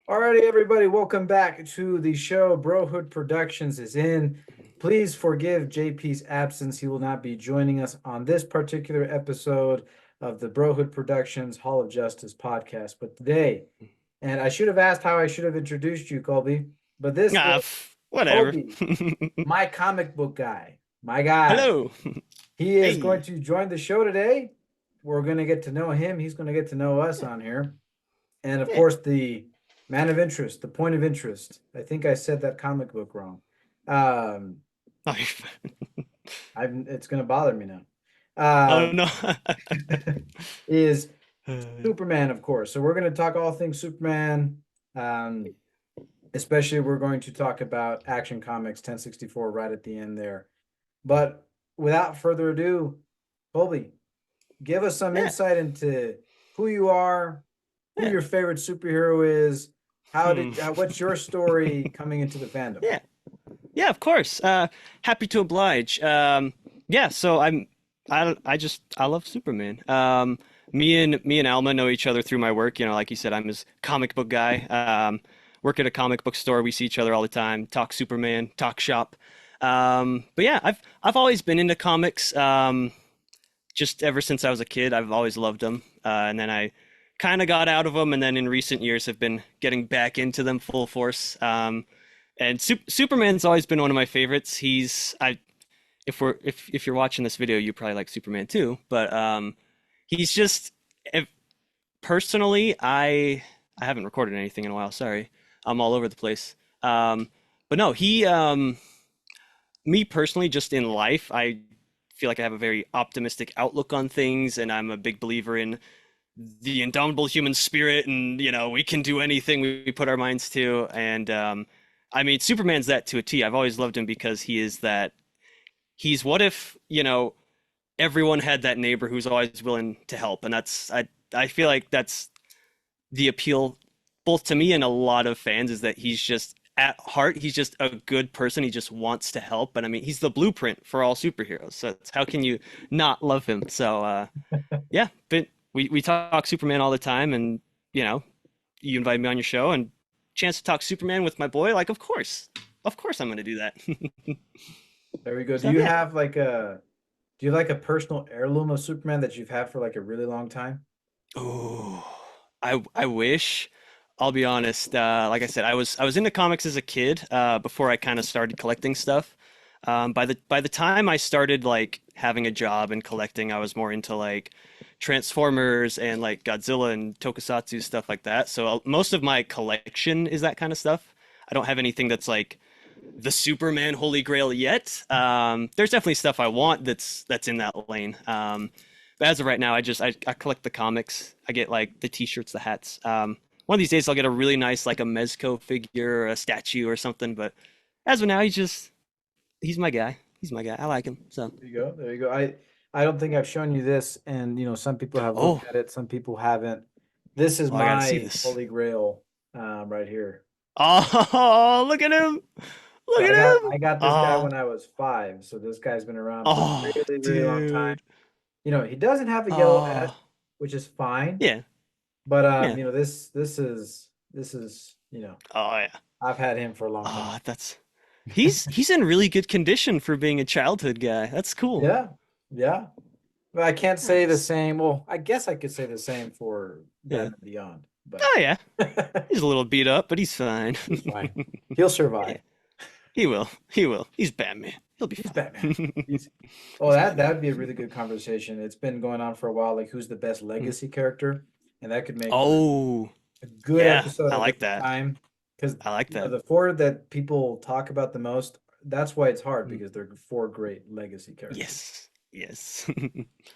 Alrighty, everybody, welcome back to the show. Brohood Productions is in. Please forgive JP's absence. He will not be joining us on this particular episode of the Brohood Productions Hall of Justice podcast. But today, and I should have asked how I should have introduced you, Colby, but this is Whatever. Colby, my comic book guy, my guy. Hello. He is going Hey. to join the show today. We're going to get to know him. He's going to get to know us on here. And of Yeah. course, the man of interest, the point of interest. I think I said that comic book wrong. Um, Oh, you're fine. it's gonna bother me now. Oh Um, no. is Uh, Superman, of course. So we're gonna talk all things Superman. Um, Especially we're going to talk about Action Comics 1064 right at the end there. But without further ado, Colby, give us some yeah. insight into who you are, who Yeah. your favorite superhero is, Hmm. what's your story coming into the fandom? Yeah. Yeah, of course. Happy to oblige. Yeah, so I love Superman. Me and Alma know each other through my work. Like you said, I'm his comic book guy. Work at a comic book store. We see each other all the time, talk Superman, talk shop. But yeah, I've always been into comics. Just ever since I was a kid, I've always loved them. And then I kind of got out of them, and then in recent years have been getting back into them full force. And Superman's always been one of my favorites. If you're watching this video, you probably like Superman too. But he's just if, personally, I haven't recorded anything in a while. Sorry, I'm all over the place. But no, me personally, just in life, I feel like I have a very optimistic outlook on things, and I'm a big believer in the indomitable human spirit, and we can do anything we put our minds to. And I mean, Superman's that to a T. I've always loved him because he is that. He's what if everyone had that neighbor who's always willing to help, and I feel like that's the appeal both to me and a lot of fans is that he's just at heart he's just a good person. He just wants to help, and I mean he's the blueprint for all superheroes. So how can you not love him? So yeah, but we talk Superman all the time, and you know you invite me on your show and chance to talk Superman with my boy. Like of course I'm gonna do that. There we go. So yeah. Do you like a personal heirloom of Superman that you've had for like a really long time? Oh, I wish. I'll be honest. Like I said, I was into comics as a kid. Before I kind of started collecting stuff. By the time I started like having a job and collecting, I was more into like Transformers and like Godzilla and Tokusatsu stuff like that. So most of my collection is that kind of stuff. I don't have anything that's like the Superman Holy Grail yet. There's definitely stuff I want that's in that lane. But as of right now, I collect the comics. I get like the t-shirts, the hats. One of these days I'll get a really nice like a Mezco figure or a statue or something. But as of now, he's my guy. He's my guy. I like him. So There you go. There you go. I don't think I've shown you this, and some people have looked oh, at it, some people haven't. This is I gotta see my this. holy grail, right here. Oh, look at him! Look So at him! I got this guy Oh, when I was 5, so this guy's been around for a oh, really, really long time. dude. He doesn't have a yellow vest, Oh, which is fine, yeah, but yeah. this is Oh, yeah. I've had him for a long time. Oh, that's he's in really good condition for being a childhood guy. That's cool. Yeah, yeah. But I can't say the Nice. same. Well, I guess I could say the same for Yeah. Batman Beyond, but Oh yeah. He's a little beat up, but he's fine. he's fine. He'll Yeah. survive. He will. He will. He's Batman. He'll be He's Batman. fine. He's Oh, He's that Batman. would be a really good conversation. It's been going on for a while, like who's the best Mm. legacy character, and that could make for Oh, a good yeah. episode I a like different that. time. Because I like that. the four that people talk about the most, that's why it's hard Mm. because they're four great legacy characters. Yes. Yes.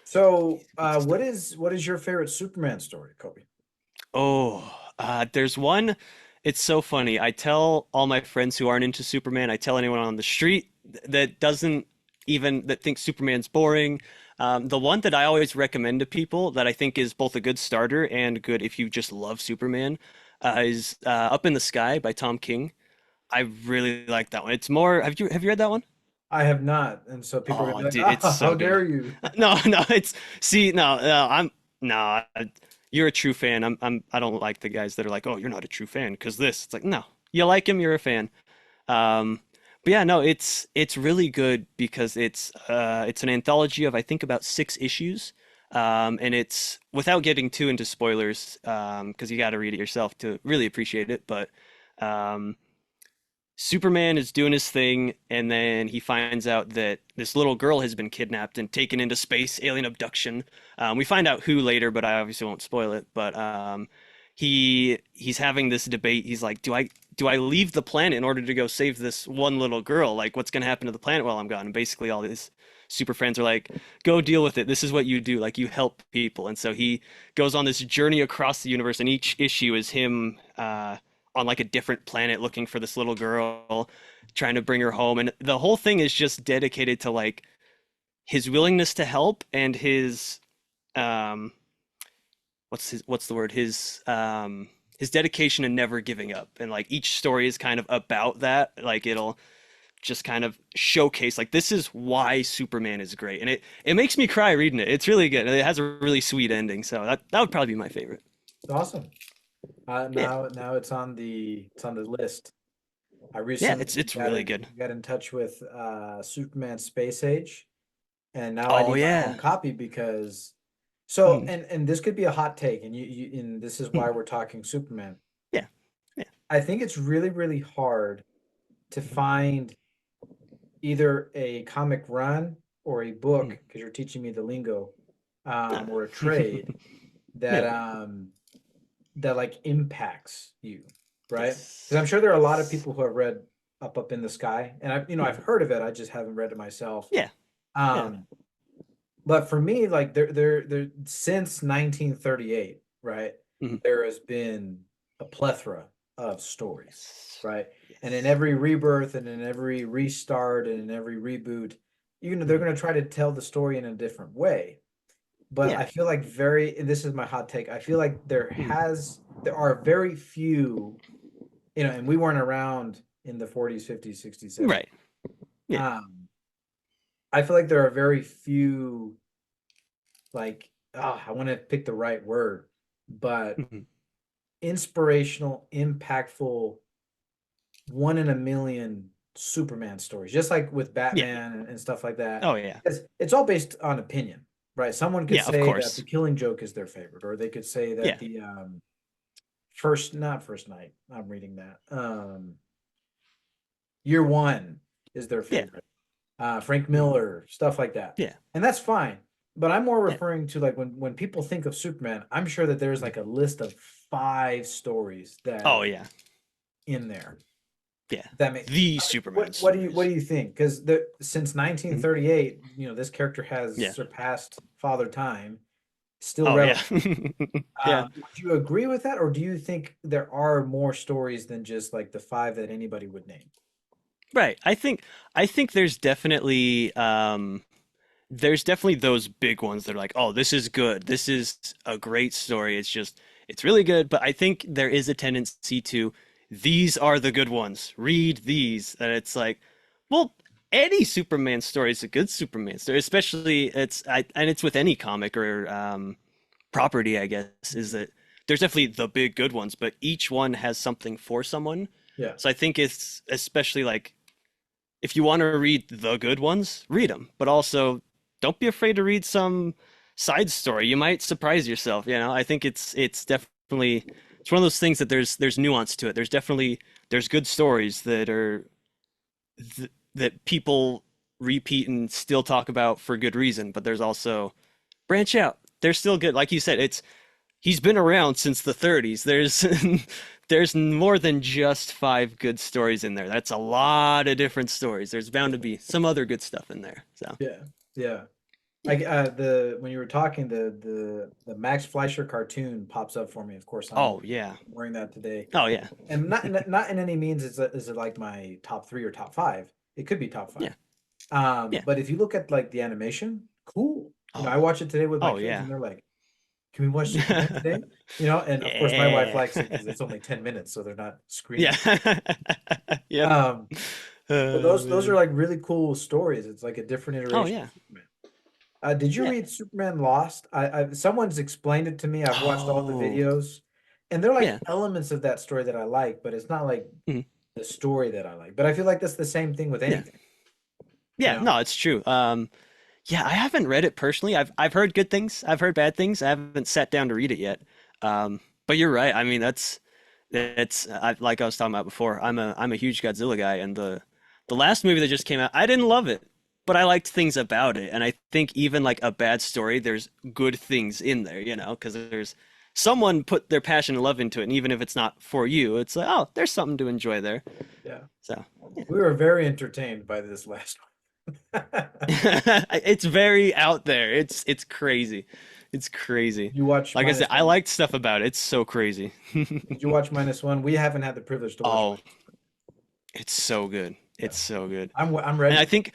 So, Good what stuff. is your favorite Superman story, Kobe? Oh, there's one. It's so funny. I tell all my friends who aren't into Superman, I tell anyone on the street that doesn't even that thinks Superman's boring. The one that I always recommend to people that I think is both a good starter and good if you just love Superman is Up in the Sky by Tom King. I really like that one. It's more, have you read that one? I have not, and so people are Oh, gonna be dude, like, it's "Ah, how so good. dare you?" No, no, it's see, no, no, I'm no. you're a true fan. I don't like the guys that are like, oh, you're not a true fan because this. It's like, no, you like him, you're a fan. Um, but yeah, no, it's really good because it's an anthology of I think about 6 issues. And it's without getting too into spoilers, because you got to read it yourself to really appreciate it. But um, Superman is doing his thing, and then he finds out that this little girl has been kidnapped and taken into space, alien abduction. We find out who later, but I obviously won't spoil it. But he's having this debate. He's like, do I leave the planet in order to go save this one little girl? Like, what's going to happen to the planet while I'm gone? And basically, all these super friends are like, go deal with it. This is what you do. Like, you help people. And so he goes on this journey across the universe, and each issue is him on like a different planet looking for this little girl, trying to bring her home. And the whole thing is just dedicated to like his willingness to help and his um what's the word, his dedication and never giving up. And like each story is kind of about that. Like it'll just kind of showcase like this is why Superman is great. And it makes me cry reading it. It's really good. It has a really sweet ending. So that would probably be my favorite. It's awesome. Yeah. Now it's on the list. I Yeah, recently it's really good. got in touch with Superman Space Age, and now I Oh need my own yeah. copy because so Mhm. and this could be a hot take, and and this is why Mhm. we're talking Superman. Yeah. Yeah. I think it's really, really hard to find either a comic run or a book, Mhm. because you're teaching me the lingo, Ah. or a trade that Yeah. that like impacts you, right? Because I'm Yes. sure there are a lot of Yes. people who have read Up in the Sky, and I've Mhm. heard of it. I just haven't read it myself. Yeah. Yeah. Um, but for me, like there since 1938, right? Mhm. There has been a plethora of stories, Yes. right? And in Yes. every rebirth and in every restart and in every reboot, they're Mhm. going to try to tell the story in a different way. But Yeah. I feel like and this is my hot take. I feel like Mhm. there are very few, and we weren't around in the 40s, 50s, 60s, 70s. Right. Yeah. Um, I feel like there are very few, like, I want to pick the right word, but Mhm. inspirational, impactful, one in a million Superman stories, just like with Yeah. Batman and stuff like that. Oh yeah. It's all based on opinion, right? Someone could Yeah, of say that the course. Killing Joke is their favorite, or they could say that Yeah. the first not first night, I'm reading that, Year One is their Yeah. favorite. Frank Mhm. Miller, stuff like that, Yeah. and that's fine. But I'm more Yeah. referring to like when people think of Superman, I'm sure that there's Mhm. like a list of 5 stories that Oh are yeah. in there. Yeah. That may The Superman what do stories. you think? Because since Mhm. 1938, this character has Yeah. surpassed Father Time, still Oh yeah. relevant. Yeah. Would you agree with that, or do you think there are more stories than just like the 5 that anybody would name? Right. I think there's definitely those big ones that are like, oh, this is good. This is a great story. It's really good. But I think there is a tendency to, these are the good ones. Read these. And it's like, well, any Superman story is a good Superman story, especially and it's with any comic or property, I guess, is that there's definitely the big good ones, but each one has something for someone. Yeah, So I think it's especially like if you want to read the good ones, read them, but also don't be afraid to read some side story. You might surprise yourself, you know. I think it's definitely it's one of those things that there's nuance to it. There's good stories that people repeat and still talk about for good reason, but there's also branch out. They're still good. Like you said, it's he's been around since the 30s. There's more than just 5 good stories in there. That's a lot of different stories. There's bound to be some other good stuff in there. So, yeah, yeah. yeah. The when you were talking, the Max Fleischer cartoon pops up for me. Of course, I'm Oh, yeah. wearing that today, Oh, yeah. and not in any means is it like my top 3 or top 5. It could be top 5. Yeah. Yeah. But if you look at like the animation, cool. Oh. I watch it today with my Oh, kids, yeah. and they're like, "Can we watch Superman today?" And of course, my wife Yeah. likes it because it's only 10 minutes, so they're not Yeah. screaming. Yep. Um, but Oh, those are man. like really cool stories. It's like a different Oh, iteration of yeah. Superman. Did you Yeah. read Superman Lost? Someone's explained it to me. I've watched all the Oh, videos, and they're like yeah. elements of that story that I like, but it's not like Mhm. the story that I like. But I feel like that's the same thing with Yeah. anything, you Yeah. know? No, it's true. Yeah, I haven't read it personally. I've heard good things. I've heard bad things. I haven't sat down to read it yet. But you're right. I mean, like I was talking about before. I'm a huge Godzilla guy, and the last movie that just came out, I didn't love it, but I liked things about it. And I think even like a bad story, there's good things in there, because there's someone put their passion and love into it, and even if it's not for you, it's like, oh, there's something to enjoy there. Yeah. So. We were very entertained by this last one. It's very out there. It's crazy. It's crazy. You watch Like I said, minus I one? liked stuff about it. It's so crazy. Did you watch minus one? We haven't had the privilege to watch Oh, minus. it's so good. Yeah. It's so good. I'm And I ready. think,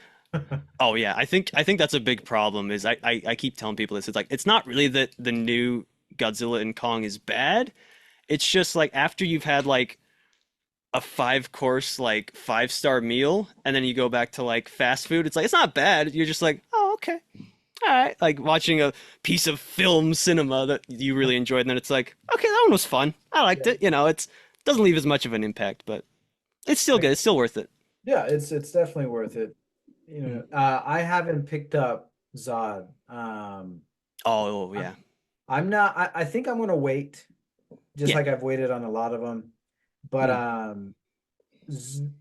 oh yeah, I think that's a big problem is I keep telling people this. It's like it's not really that the new Godzilla and Kong is bad. It's just like after you've had like a 5 course like 5-star meal and then you go back to like fast food, it's like it's not bad. You're just like, oh, okay. All right, like watching a piece of film cinema that you really enjoyed, and then it's like, okay, that one was fun. I liked Yeah. it. It doesn't leave as much of an impact, but it's still Like, good. It's still worth it. yeah, it's definitely worth it. Mm. I haven't picked up Zod. Oh, I'm yeah, I'm not. I think I'm gonna wait, just yeah. like I've waited on a lot of them. But Mm.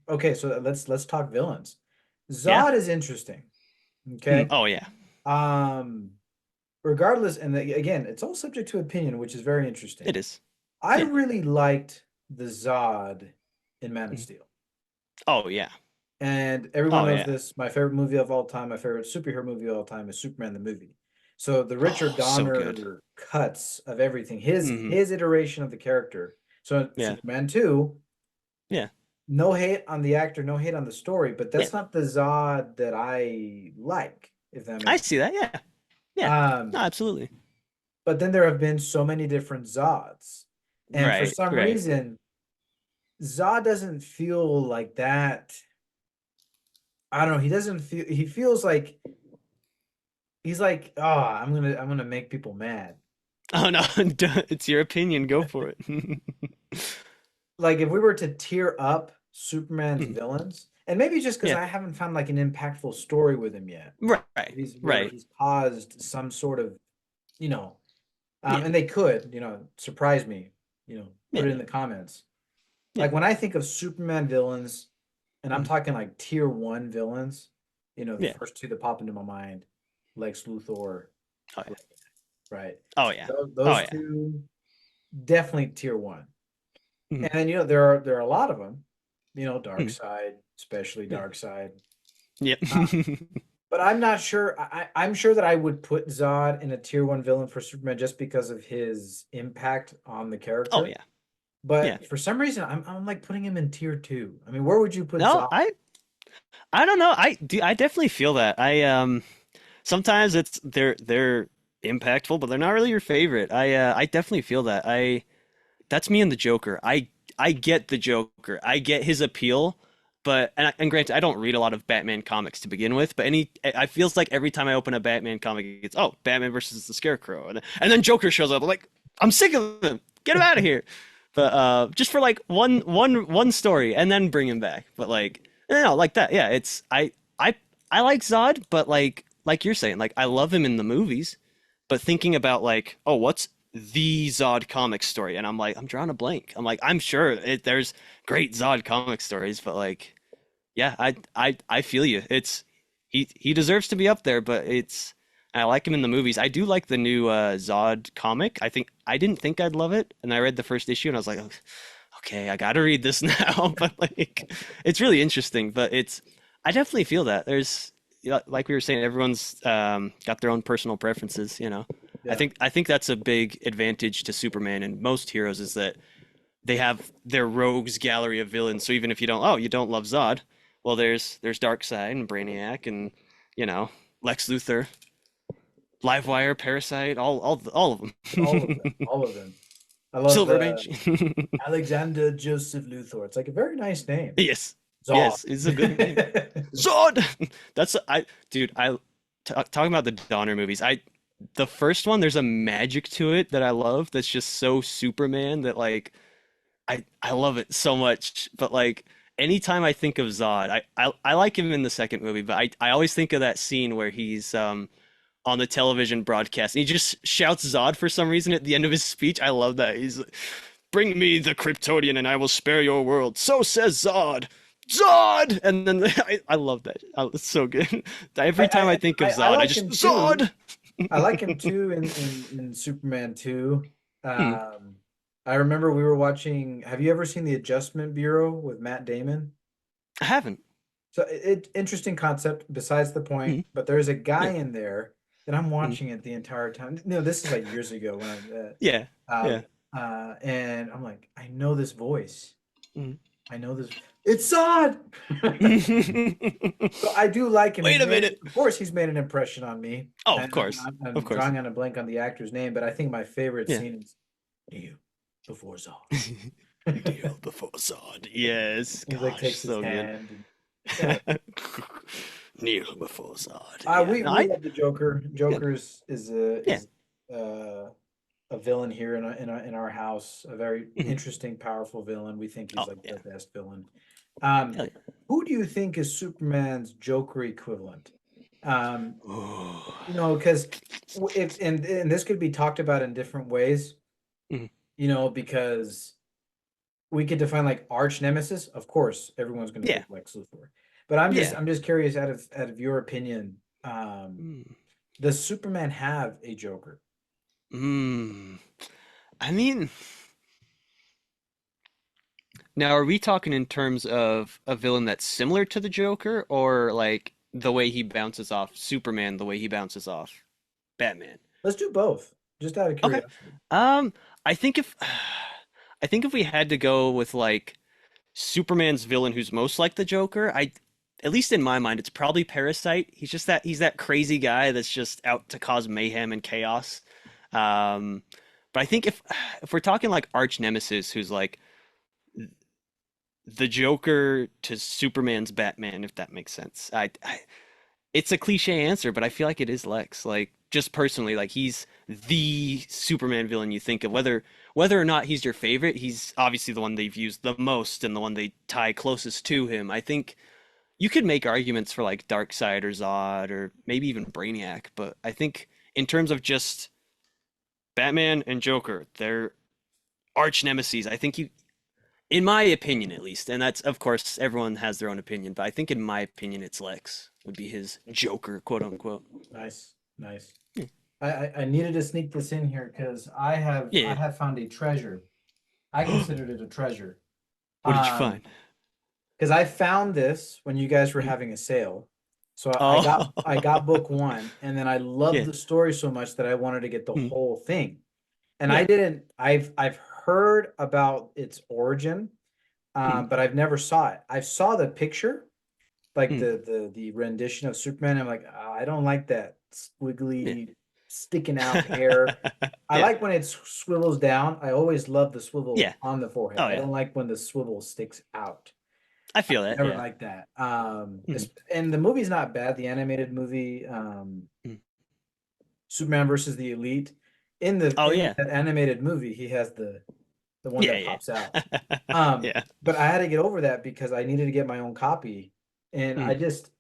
okay, so let's talk villains. Yeah. Zod is interesting. Mm. Okay. Oh, yeah. Um, regardless, and again, it's all subject to opinion, which is very interesting. It is. I Yeah. really liked the Zod in Man of Mm. Steel. Oh, yeah. And everyone Oh, knows yeah. this. My favorite movie of all time, my favorite superhero movie of all time is Superman the movie. So the Richard Oh, so good. Donner cuts of everything, his Hmm. his iteration of the character. So Yeah. Superman 2, Yeah. no hate on the actor, no hate on the story, but Yeah. that's not the Zod that I like, if that I makes sense. see that. Yeah. Yeah. No, Um, absolutely. but then there have been so many different Zods. And for Right. some Right. reason, Zod doesn't feel like that. I don't know. He doesn't feel, he feels like he's like, oh, I'm gonna make people mad. Oh no, it's your opinion. Go for it. Like if we were to tier up Superman's Mhm. villains, and maybe just because Yeah. I haven't found like an impactful story with him yet, Right. where Right. he's caused some sort of, you know, Yeah. and they could, surprise me, put Yeah. it in the comments. Yeah. Like when I think of Superman villains, and I'm Mhm. talking like tier one villains, the Yeah. first two that pop into my mind, Lex Luthor, Oh yeah. right? Oh yeah. Oh Those yeah. two definitely tier one. Mhm. And then there are a lot of them, Dark Mhm. Side, especially Yeah. Dark Side. Yep. Uh, but I'm not sure. I'm sure that I would put Zod in a tier one villain for Superman just because of his impact on the Oh character. yeah. Yeah. But for some reason, I'm like putting him in tier two. I mean, where would you put No, Zod? I don't know. I definitely feel that. Sometimes they're impactful, but they're not really your favorite. I definitely feel that. That's me and the Joker. I get the Joker. I get his appeal, but and granted, I don't read a lot of Batman comics to begin with, but I feels like every time I open a Batman comic, it's Batman versus the Scarecrow, and then Joker shows up. I'm like, I'm sick of him. Get him out of here. But just for like one story, and then bring him back. But like, no, like that. Yeah, I like Zod, but like you're saying, like I love him in the movies, but thinking about like, oh, what's the Zod comic story? And I'm drawing a blank. I'm sure there's great Zod comic stories, but like, yeah, I feel you. He deserves to be up there, but I like him in the movies. I do like the new Zod comic. I didn't think I'd love it, and I read the first issue, and I was like, okay, I gotta read this now. But like, it's really interesting. But I definitely feel that there's, like we were saying, everyone's got their own personal preferences. Yeah. I think that's a big advantage to Superman and most heroes is that they have their rogues gallery of villains. So even if you don't love Zod, well, there's Darkseid and Brainiac and you know Lex Luthor, Livewire, Parasite, all of All of them. them. All of them. I love Silver Mage. Alexander Joseph Luthor. It's like a very nice name. Yes, Zod. yes, it's a good name. Zod. That's I dude. I talking about the Donner movies, the first one, there's a magic to it that I love that's just so Superman that like I love it so much. But like anytime I think of Zod, I like him in the second movie, but I always think of that scene where he's on the television broadcast and he just shouts Zod for some reason at the end of his speech. I love that. He's like, bring me the Kryptonian and I will spare your world. So says Zod. Zod! And then I love that. It's so good. Every time I think of I Zod, I like just him too. Zod. I like him too in Superman 2. Hmm, I remember we were watching, have you ever seen The Adjustment Bureau with Matt Damon? I haven't. So interesting concept besides the point, Hmm, but there's a yeah. guy in there that I'm Hmm, watching it the entire time. No, this is like years ago when yeah. Yeah. and I'm like, I know this voice. Hmm. I know this. It's Zod. So I do like him. Wait He's a made, minute. of course, he's made an impression on me, Oh, of and course. I'm Of course. drawing on a blank on the actor's name, but I think my favorite Yeah. scene is you before Zod. Kneel before Zod. Yes. He like Gosh, takes his so good. hand. And, yeah, Kneel before Zod. Yeah. we No, we love the Joker. yeah. Joker is Yeah. uh, a villain here in our house. A very Mhm. interesting, powerful villain. We think he's Oh, like the yeah. best villain. Um, Hell yeah. who do you think is Superman's Joker equivalent? Um, Ooh. because if and this could be talked about in different ways. Mhm. Because we could define like arch nemesis. Of course, everyone's going to Yeah. pick Lex Luthor, but Yeah. I'm just curious out of your opinion. Mm. Does Superman have a Joker? Mm. I mean, now are we talking in terms of a villain that's similar to the Joker, or like the way he bounces off Superman, the way he bounces off Batman? Let's do both, just out of Okay. curiosity. Um, I think if I think if we had to go with like Superman's villain who's most like the Joker, at least in my mind, it's probably Parasite. He's that crazy guy that's just out to cause mayhem and chaos. Um, but I think if we're talking like arch nemesis, who's like the Joker to Superman's Batman, if that makes sense. It's a cliche answer, but I feel like it is Lex. Like just personally, like he's the Superman villain you think of. Whether or not he's your favorite, he's obviously the one they've used the most and the one they tie closest to him. I think you could make arguments for like Darkseid or Zod or maybe even Brainiac, but I think in terms of just Batman and Joker, they're arch nemesis. I think you in my opinion at least, and that's of course everyone has their own opinion, but I think in my opinion it's Lex would be his Joker, quote unquote. Nice, nice. Yeah. I needed to sneak this in here because I Yeah. have found a treasure. I considered it a treasure. What did you Um, find? because I found this when you guys were Mhm. having a sale. So Oh, I got book one, and then I loved yeah. the story so much that I wanted to get the Mhm. whole thing. And I Yeah. didn't. I've heard about its origin, Mhm. but I've never saw it. I saw the picture, like Mhm. the rendition of Superman. I'm like, "Ah, I don't like that Yeah. squiggly, sticking out hair. I Yeah. like when it swivels down. I always love the swivel Yeah. on the forehead. Oh I yeah. don't like when the swivel sticks out. I feel that. Never Yeah. liked that. Mhm. And the movie's not bad. The animated movie, Mhm. Superman versus the Elite. Oh In yeah. that animated movie, he has the one Yeah. that pops out. Yeah. Yeah. But I had to get over that because I needed to get my own copy, and I Mhm. just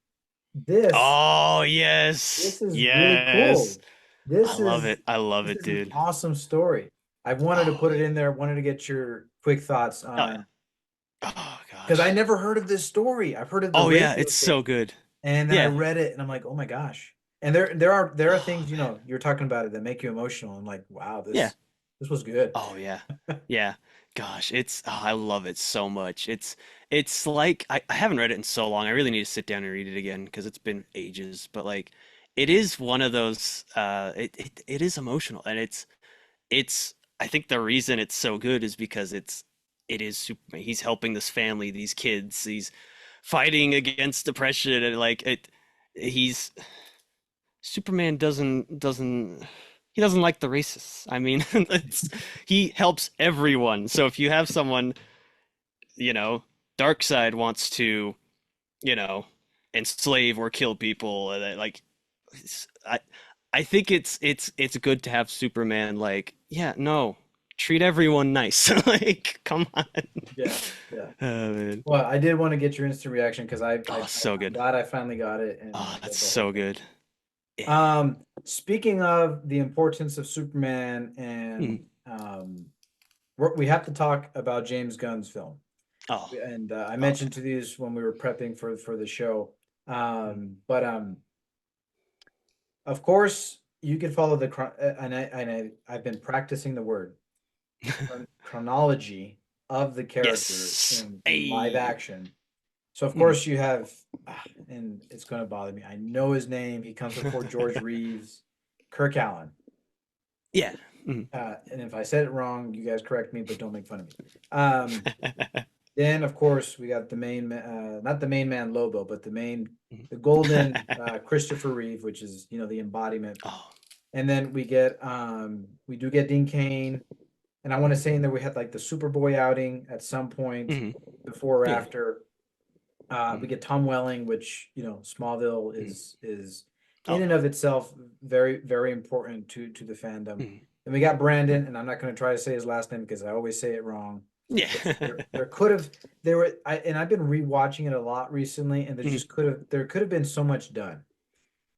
this Oh yes. this is really Yes. cool. This is I love this it, is an dude. awesome story. I wanted to Oh put it yeah. in there. Wanted to get your quick thoughts Oh yeah. on Oh because I gosh. never heard of this story. I've heard of the Oh yeah, radio it's story. so good. And then I Yeah. read it and I'm like, oh my gosh. And there are Oh things, man. you're talking about it that make you emotional. I'm like, wow, Yeah. this was good. Oh yeah. Yeah. Gosh, I love it so much. It's like I haven't read it in so long. I really need to sit down and read it again because it's been ages. But like it is one of those it is emotional and it's I think the reason it's so good is because it is Superman. He's helping this family, these kids. He's fighting against depression and like he's Superman doesn't he doesn't like the racists. I mean, he helps everyone. So if you have someone, you know, Darkseid wants to, you know, enslave or kill people, like I I think it's good to have Superman like, yeah, no, treat everyone nice. Like, come on. Yeah, yeah. Oh man. Well, I did want to get your instant reaction because Oh, so I'm good. glad I finally got it and Oh, that's read the whole so thing. good. Yeah. Speaking of the importance of Superman Mm. and we have to talk about James Gunn's film. Oh, And I oh mentioned to these when we were prepping for the show. yeah. But of course, you can follow the I've been practicing the word chronology of the character Yes. in live Hey. action. So of Mm. course you have, and it's going to bother me. I know his name. He comes before George Reeves, Kirk Allen. Yeah. Mm. And if I said it wrong, you guys correct me, but don't make fun of me. Then of course we got the not the main man Lobo, but the golden Christopher Reeve, which is the embodiment. Oh. And then we do get Dean Cain, and I want to say in there we had like the Superboy outing at some point Hmm. before or Yeah. after. We Mm. get Tom Welling, which Smallville Mm. is in Oh and of itself very very important to the yeah. fandom. Mm. And we got Mm. Brandon, and I'm not going to try to say his last name because I always say it wrong. Yeah. But there could have there were and I've been rewatching it a lot recently, and Mm. there could have been so much done,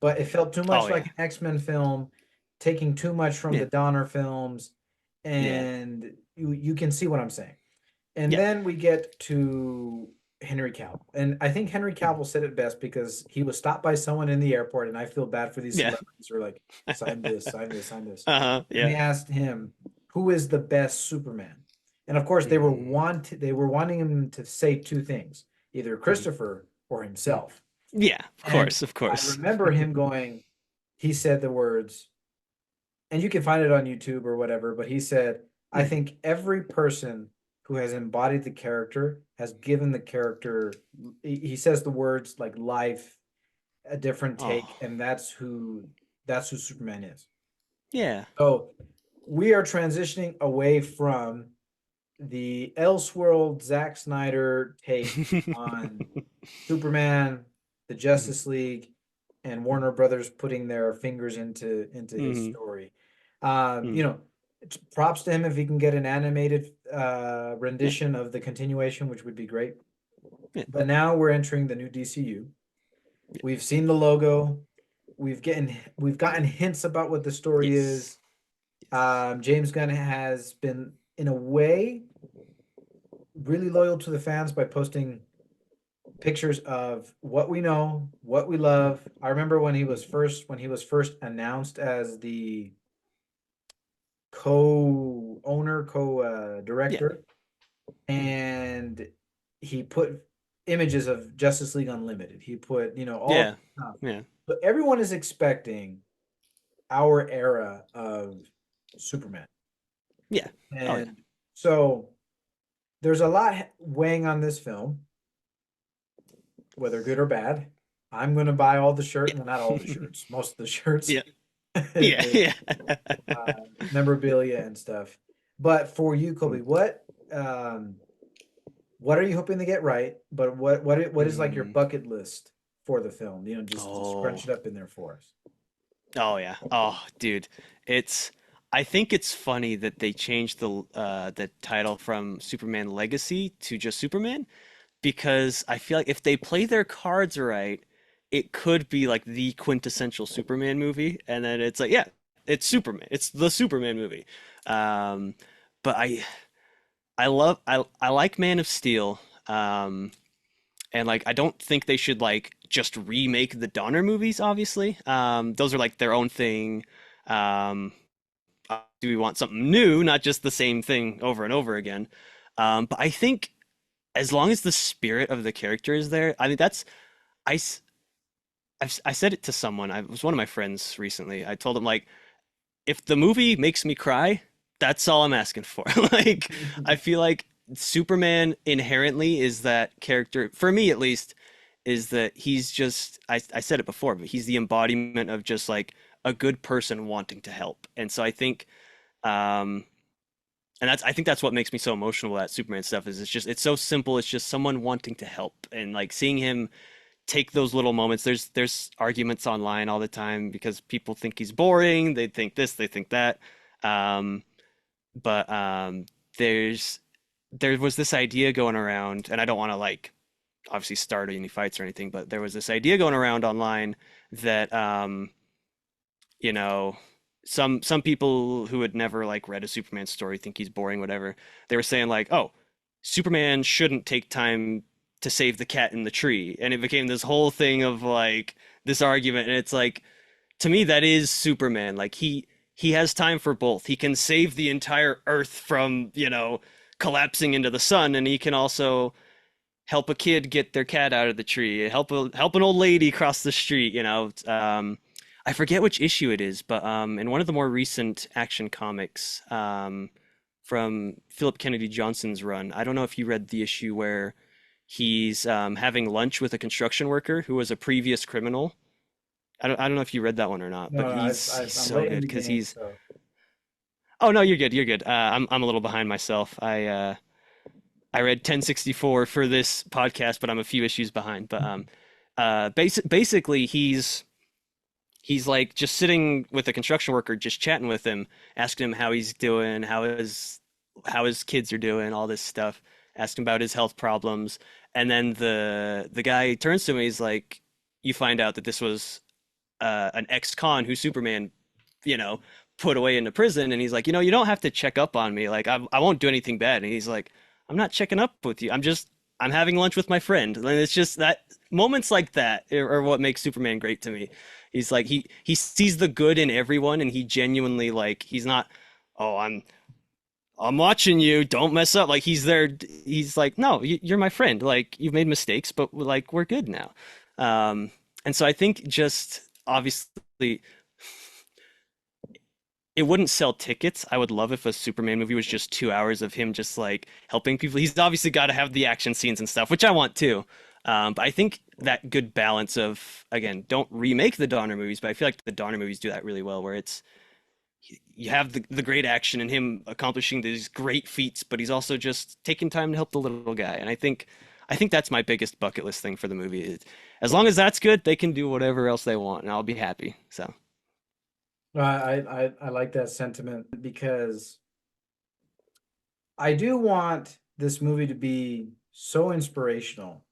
but it felt too Oh much like yeah. an X-Men film, taking too much from Yeah. the Donner films, Yeah. and you can see what I'm saying. And Yeah. then we get to Henry Cavill. And I think Henry Mm. Cavill said it best because he was stopped by someone in the airport, and I feel bad for these Yeah. celebrities who are like, sign this, sign this, sign this. Uh-huh. And Yeah. they asked him, who is the best Superman? And of course, Mm. they were wanting him to say two things, either Mm. Christopher or Mm. himself. Yeah. Of And course. Of I course. remember him going, he said the words, and you can find it on YouTube or whatever, but he said, I Mm. think every person who has embodied the character has given the character, he says the words like life, a different take, Oh. and that's who Superman is. Yeah. So we are transitioning away from the Elseworld Zack Snyder take on Superman, the Mhm. Justice League, and Warner Brothers putting their fingers into his Mhm. story. Mhm. Props to him if he can get an animated Yeah. rendition of the continuation, which would be great. Yeah. But now we're entering the new DCU. Yeah. We've seen the logo. We've gotten hints about what the story Yes. is. James Gunn has been, in a way, really loyal to the fans by posting pictures of what we know, what we Mm. love. I remember Mm. when he was first announced as the co-owner, Yeah. co-director, Mm. and he put images of Justice League Unlimited. He put, all Yeah. this stuff. Yeah. But everyone is expecting our era of Superman. Yeah. Oh yeah. And so there's a lot weighing on this film, whether good or bad. I'm going to buy all the shirt, well, not all the Yeah. shirts, most of the shirts, Yeah. Yeah. the Yeah. memorabilia and stuff. But for you, Mm. Colby, um, what are you hoping to get right? But what is like your Mm. bucket list for the film? Just to Oh. scrunch it up in there for us. Oh yeah. Oh, dude. It's I think it's funny that they changed the title from Superman Legacy to just Superman because I feel like if they play their cards right, it could be like the quintessential Superman movie, and then it's like, yeah, it's Superman. It's the Superman movie. Um, but I like Man of Steel. And like I don't think they should like just remake the Donner movies, obviously. Those are like their own thing. Um, do we want something new, not just the same thing over and over again? But I think as long as the spirit of the character is there, I mean that's I s- I said it to someone. I was one of my friends recently. I told him like if the movie makes me cry, that's all I'm asking for. Like I feel like Superman inherently is that character for me at least is that he's just I said it before, but he's the embodiment of just like a good person wanting to help. And so I think um and I think that's what makes me so emotional about Superman stuff is it's so simple. It's just someone wanting to help and like seeing him take those little moments. There's arguments online all the time because people think he's boring. They think this, they think that. Um, but there's there was this idea going around, and I don't want to like obviously start any fights or anything, but there was this idea going around online that you know, some people who had never like read a Superman story think he's boring, whatever. They were saying like, oh, Superman shouldn't take time to save the cat in the tree, and it became this whole thing of like this argument, and it's like to me that is Superman. Like he has time for both. He can save the entire Earth from, collapsing into the sun, and he can also help a kid get their cat out of the tree, help an old lady cross the street, I forget which issue it is, but in one of the more recent Action Comics from Philip Kennedy Johnson's run, I don't know if you read the issue where he's having lunch with a construction worker who was a previous criminal. I don't know if you read that one or not, No, but no, he's I'm so late in good the because game, he's. so Oh no, you're good. You're good. I'm a little behind myself. I read 1064 for this podcast, but I'm a few issues behind. But basically he's like just sitting with a construction worker, just chatting with him, asking him how he's doing, how his kids are doing, all this stuff, asking about his health problems, and then the guy turns to me, he's like, you find out that this was an ex-con who Superman, you know, put away into prison, and he's like, you don't have to check up on me, like I won't do anything bad, and he's like, I'm not checking up with you, I'm having lunch with my friend, and it's just that moments like that are what makes Superman great to me. He's like he sees the good in everyone, and he genuinely like he's not, oh, I'm watching you, don't mess up. Like he's there, he's like, no, you're my friend. Like you've made mistakes, but like we're good now. And so I think just obviously it wouldn't sell tickets. I would love if a Superman movie was just 2 hours of him just like helping people. He's obviously got to have the action scenes and stuff, which I want too. But I think that good balance of, again, don't remake the Donner movies, but I feel like the Donner movies do that really well, where it's you have the great action and him accomplishing these great feats, but he's also just taking time to help the little guy. And I think that's my biggest bucket list thing for the movie. As long as that's good, they can do whatever else they want, and I'll be happy. So, I like that sentiment because I do want this movie to be so inspirational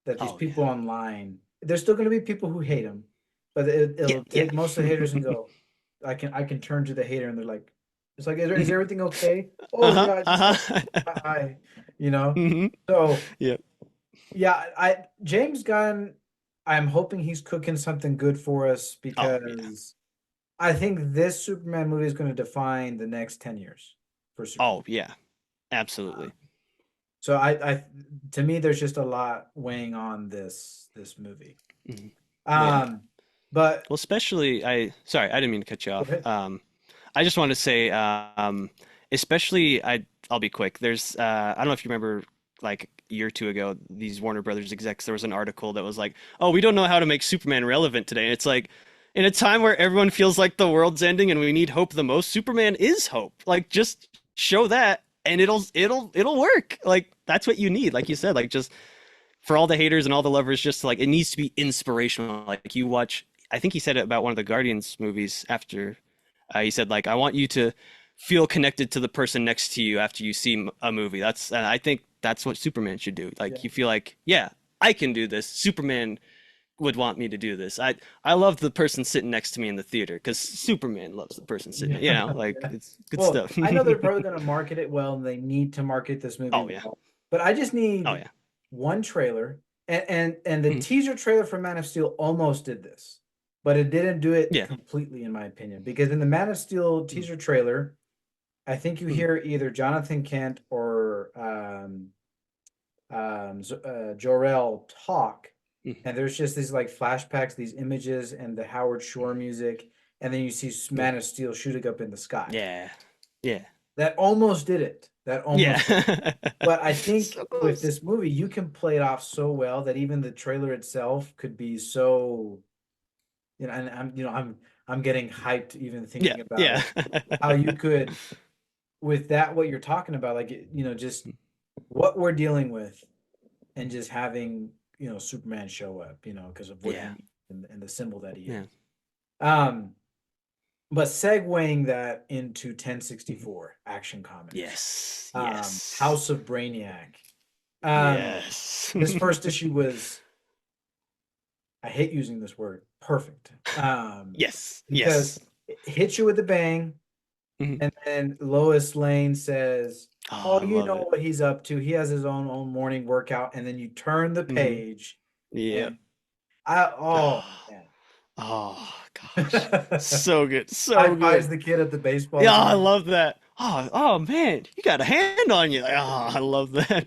that these oh people yeah, online, there's still going to be people who hate him, but yeah, it'll yeah. take most of the haters and go, I can turn to the hater and they're like, it's like, is everything okay? Oh Uh-huh, yeah, I just want uh-huh. hi, you know. hmm So Yeah. yeah, I James Gunn, I'm hoping he's cooking something good for us Oh yeah. because I think this Superman movie is going to define the next 10 years for Superman. Oh yeah. Absolutely. So to me, there's just a lot weighing on this movie. Mhm. Yeah. Um, but Well, especially sorry, I didn't mean to cut you go off. ahead. I just want to say, especially I'll be quick. There's I don't know if you remember like a year or two ago, these Warner Brothers execs, there was an article that was like, "Oh, we don't know how to make Superman relevant today." And it's like in a time where everyone feels like the world's ending and we need hope the most, Superman is hope. Like just show that and it'll work. Like that's what you need. Like you said, like just for all the haters and all the lovers, just like it needs to be inspirational. Like you watch, I think he said it about one of the Guardians movies after. He said like, I want you to feel connected to the person next to you after you see a movie. And I think that's what Superman should do. Yeah. Like you feel like, yeah, I can do this. Superman would want me to do this. I love the person sitting next to me in the theater because Superman loves the person sitting. Yeah. Like Yeah. it's good Well, stuff. I know they're probably going to market it well, and they need to market this movie Oh yeah. well. But I just Oh need yeah. one trailer, and the Mhm. teaser trailer for Man of Steel almost did this, but it didn't do it Yeah. completely, in my opinion. Because in the Man of Steel Mhm. teaser trailer, I think you Mhm. hear either Jonathan Kent or Jor-El talk, Mhm. and there's just these like flashbacks, these images, and the Howard Shore music, and then you see Yeah. Man of Steel shooting up in the sky. Yeah. Yeah. That almost did it. That almost did it. Yeah. But I think So with close. this movie, you can play it off so well that even the trailer itself could be so, and I'm getting hyped even Yeah. thinking about Yeah. it. How you could, with that, what you're talking about, like just what we're dealing with, and just having Superman show up, because of what he Yeah. means and the symbol that he is. Yeah. Um, but segueing that into Mhm. 1064 Action Comics, Yes. Yes. House of Brainiac. Um, Yes. this first issue was, I hate using this word, perfect. Yes. Because Yes. it hits you with a bang, Mhm. and then Lois Lane says, Oh, "Oh, I you love know it. what he's up to. He has his own morning workout." And then you turn the Hmm. page, Yep. and oh Oh, man, oh gosh. So good. high So fives good. the kid at the baseball Yeah, I game. love that. Oh man, you got a hand on you. Oh, I love that.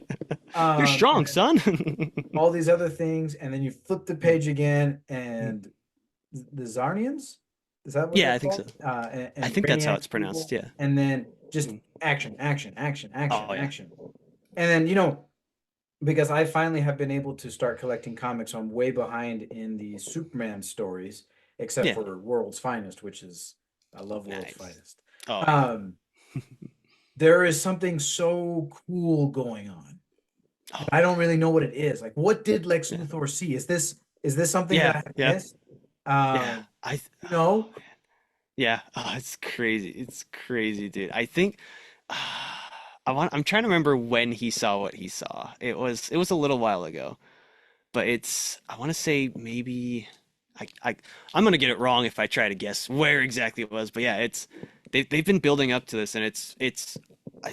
You're And strong, then son. all these other things, and then you flip the Mhm. page again, Mhm. and the Zarnians, is that what they're Yeah, I think so. called? I And think that's how Brainiac's it's pronounced. people, Yeah. and then just Mhm. action, action, action, action, Oh yeah. action. And then, because I finally have been able to start collecting comics, I'm way behind in the Superman stories, except Yeah. for World's Finest, which is, I love World's Nice. Finest. Oh yeah. Um, there is something so cool going on. Oh I don't really know what it is. Like, what did Lex yeah. Luthor see? Is this something that Yeah. I have Yeah. missed? Yeah. Um, you know, Yeah. Oh, it's crazy. It's crazy, dude. I think I'm trying to remember when he saw what he saw. It was a little while ago, but I want to say maybe I I I'm gonna get it wrong if I try to guess where exactly it was. But yeah, they've been building up to this, and it's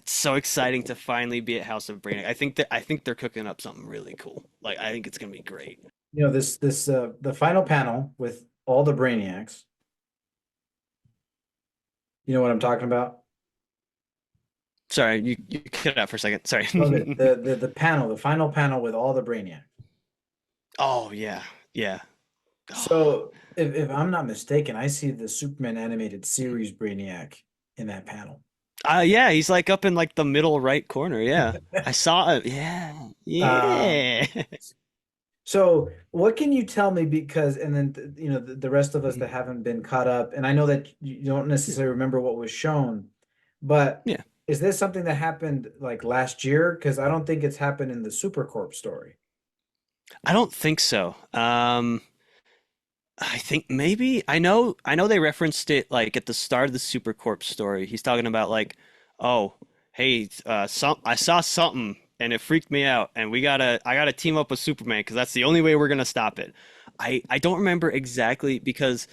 so exciting to finally be at House of Brainiac. I think they're cooking up something really cool. Like I think it's gonna be great. this the final panel with all the Brainiacs. You know what I'm talking about? Sorry, you cut out for a second. Sorry. No, the final panel with all the Brainiacs. Oh yeah, yeah. Oh. So if I'm not mistaken, I see the Superman animated series Brainiac in that panel. Yeah, he's like up in like the middle right corner. Yeah, I saw it. Yeah, Um, yeah. so what can you tell me? Because and then the rest of us that haven't been caught up, and I know that you don't Yeah, necessarily remember what was shown, but yeah. is this something that happened like last year? Because I don't think it's happened in the Supercorp story. I don't think so. I think maybe I know they referenced it like at the start of the Supercorp story. He's talking about like, oh, hey, I saw something and it freaked me out, and I gotta team up with Superman because that's the only way we're gonna stop it. I don't remember exactly because